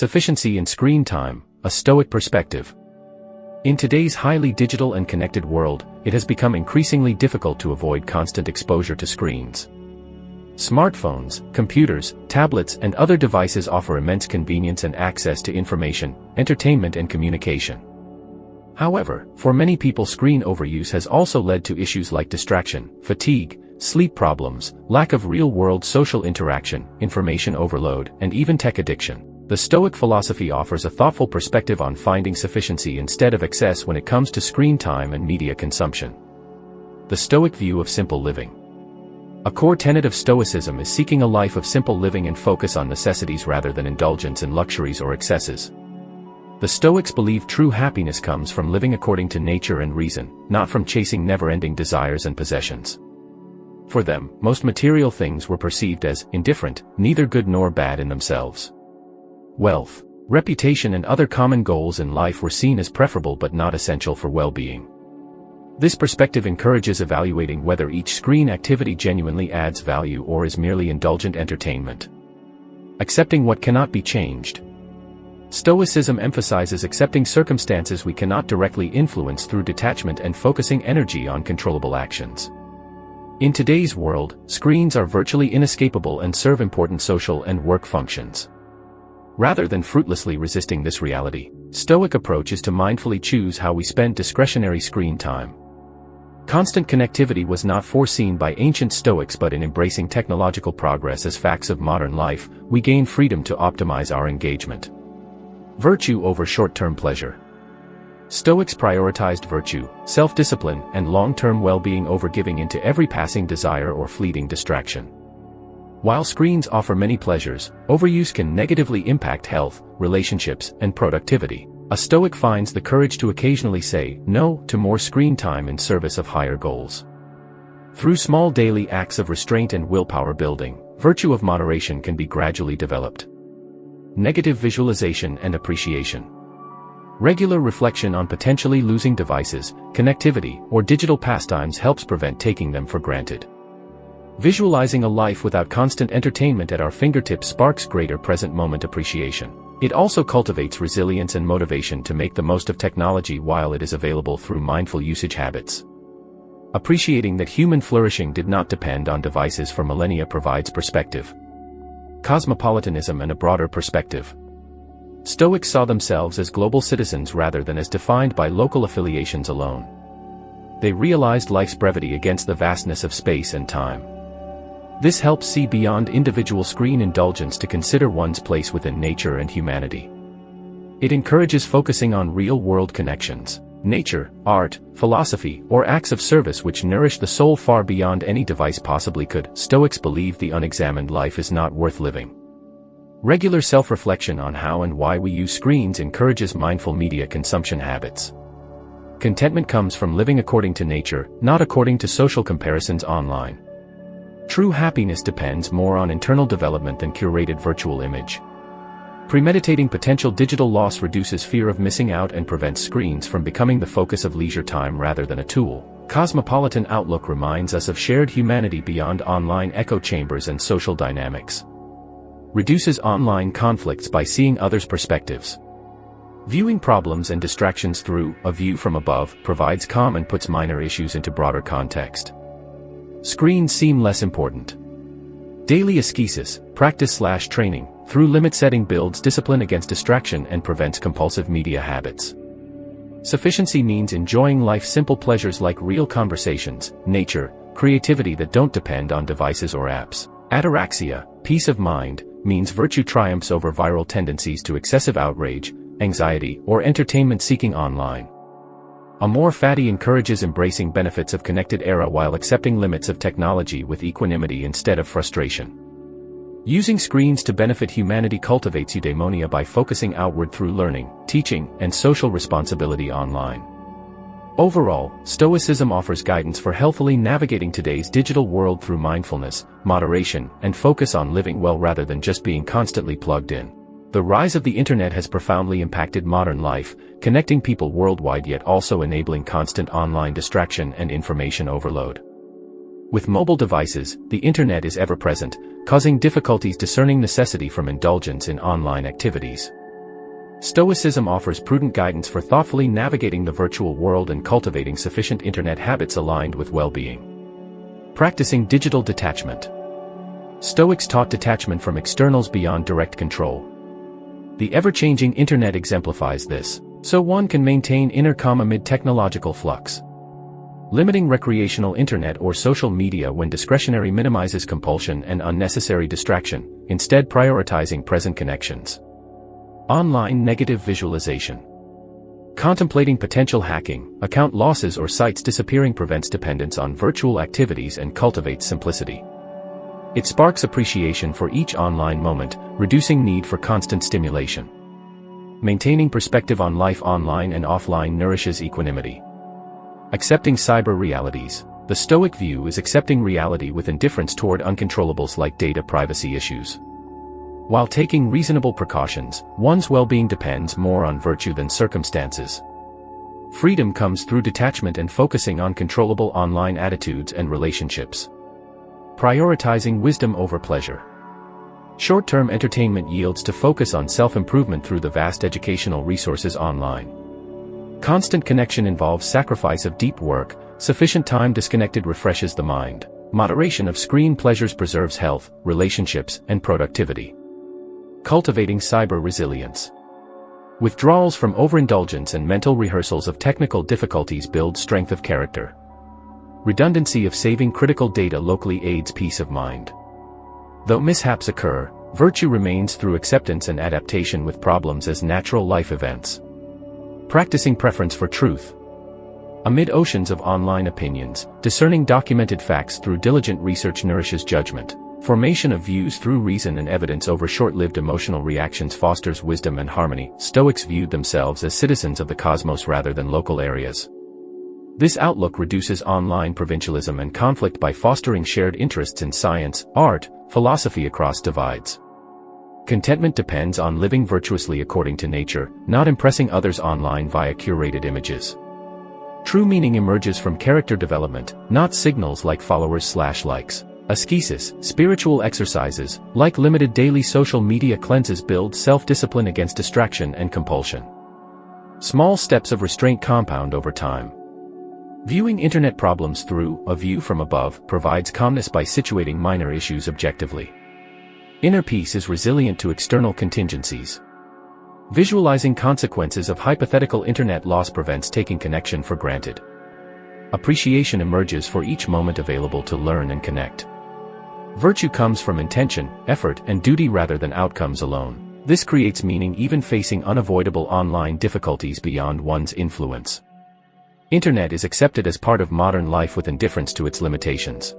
Sufficiency in screen time, a Stoic perspective. In today's highly digital and connected world, it has become increasingly difficult to avoid constant exposure to screens. Smartphones, computers, tablets, and other devices offer immense convenience and access to information, entertainment, and communication. However, for many people, screen overuse has also led to issues like distraction, fatigue, sleep problems, lack of real-world social interaction, information overload, and even tech addiction. The Stoic philosophy offers a thoughtful perspective on finding sufficiency instead of excess when it comes to screen time and media consumption. The Stoic view of simple living. A core tenet of Stoicism is seeking a life of simple living and focus on necessities rather than indulgence in luxuries or excesses. The Stoics believe true happiness comes from living according to nature and reason, not from chasing never-ending desires and possessions. For them, most material things were perceived as indifferent, neither good nor bad in themselves. Wealth, reputation, and other common goals in life were seen as preferable but not essential for well-being. This perspective encourages evaluating whether each screen activity genuinely adds value or is merely indulgent entertainment. Accepting what cannot be changed. Stoicism emphasizes accepting circumstances we cannot directly influence through detachment and focusing energy on controllable actions. In today's world, screens are virtually inescapable and serve important social and work functions. Rather than fruitlessly resisting this reality, Stoic approach is to mindfully choose how we spend discretionary screen time. Constant connectivity was not foreseen by ancient Stoics, but in embracing technological progress as facts of modern life, we gain freedom to optimize our engagement. Virtue over short-term pleasure. Stoics prioritized virtue, self-discipline, and long-term well-being over giving in to every passing desire or fleeting distraction. While screens offer many pleasures, overuse can negatively impact health, relationships, and productivity. A Stoic finds the courage to occasionally say no to more screen time in service of higher goals. Through small daily acts of restraint and willpower building, virtue of moderation can be gradually developed. Negative visualization and appreciation. Regular reflection on potentially losing devices, connectivity, or digital pastimes helps prevent taking them for granted. Visualizing a life without constant entertainment at our fingertips sparks greater present moment appreciation. It also cultivates resilience and motivation to make the most of technology while it is available through mindful usage habits. Appreciating that human flourishing did not depend on devices for millennia provides perspective. Cosmopolitanism and a broader perspective. Stoics saw themselves as global citizens rather than as defined by local affiliations alone. They realized life's brevity against the vastness of space and time. This helps see beyond individual screen indulgence to consider one's place within nature and humanity. It encourages focusing on real-world connections, nature, art, philosophy, or acts of service which nourish the soul far beyond any device possibly could. Stoics believe the unexamined life is not worth living. Regular self-reflection on how and why we use screens encourages mindful media consumption habits. Contentment comes from living according to nature, not according to social comparisons online. True happiness depends more on internal development than curated virtual image. Premeditating potential digital loss reduces fear of missing out and prevents screens from becoming the focus of leisure time rather than a tool. Cosmopolitan outlook reminds us of shared humanity beyond online echo chambers and social dynamics. Reduces online conflicts by seeing others' perspectives. Viewing problems and distractions through a view from above provides calm and puts minor issues into broader context. Screens seem less important. Daily ascesis, practice/training, through limit setting builds discipline against distraction and prevents compulsive media habits. Sufficiency means enjoying life's simple pleasures like real conversations, nature, creativity that don't depend on devices or apps. Ataraxia, peace of mind, means virtue triumphs over viral tendencies to excessive outrage, anxiety, or entertainment seeking online. Amor fati encourages embracing benefits of connected era while accepting limits of technology with equanimity instead of frustration. Using screens to benefit humanity cultivates eudaimonia by focusing outward through learning, teaching, and social responsibility online. Overall, Stoicism offers guidance for healthily navigating today's digital world through mindfulness, moderation, and focus on living well rather than just being constantly plugged in. The rise of the internet has profoundly impacted modern life, connecting people worldwide yet also enabling constant online distraction and information overload. With mobile devices, the internet is ever present, causing difficulties discerning necessity from indulgence in online activities. Stoicism offers prudent guidance for thoughtfully navigating the virtual world and cultivating sufficient internet habits aligned with well-being. Practicing digital detachment. Stoics taught detachment from externals beyond direct control. The ever-changing internet exemplifies this, so one can maintain inner calm amid technological flux. Limiting recreational internet or social media when discretionary minimizes compulsion and unnecessary distraction, instead prioritizing present connections. Online negative visualization. Contemplating potential hacking, account losses or sites disappearing prevents dependence on virtual activities and cultivates simplicity. It sparks appreciation for each online moment, reducing need for constant stimulation. Maintaining perspective on life online and offline nourishes equanimity. Accepting cyber realities. The Stoic view is accepting reality with indifference toward uncontrollables like data privacy issues. While taking reasonable precautions, one's well-being depends more on virtue than circumstances. Freedom comes through detachment and focusing on controllable online attitudes and relationships. Prioritizing wisdom over pleasure. Short-term entertainment yields to focus on self-improvement through the vast educational resources online. Constant connection involves sacrifice of deep work, sufficient time disconnected refreshes the mind. Moderation of screen pleasures preserves health, relationships, and productivity. Cultivating cyber resilience. Withdrawals from overindulgence and mental rehearsals of technical difficulties build strength of character. Redundancy of saving critical data locally aids peace of mind. Though mishaps occur, virtue remains through acceptance and adaptation with problems as natural life events. Practicing preference for truth. Amid oceans of online opinions, discerning documented facts through diligent research nourishes judgment. Formation of views through reason and evidence over short-lived emotional reactions fosters wisdom and harmony. Stoics viewed themselves as citizens of the cosmos rather than local areas. This outlook reduces online provincialism and conflict by fostering shared interests in science, art, philosophy across divides. Contentment depends on living virtuously according to nature, not impressing others online via curated images. True meaning emerges from character development, not signals like followers/likes. Ascesis, spiritual exercises, like limited daily social media cleanses build self-discipline against distraction and compulsion. Small steps of restraint compound over time. Viewing internet problems through a view from above provides calmness by situating minor issues objectively. Inner peace is resilient to external contingencies. Visualizing consequences of hypothetical internet loss prevents taking connection for granted. Appreciation emerges for each moment available to learn and connect. Virtue comes from intention, effort, and duty rather than outcomes alone. This creates meaning even facing unavoidable online difficulties beyond one's influence. Internet is accepted as part of modern life with indifference to its limitations.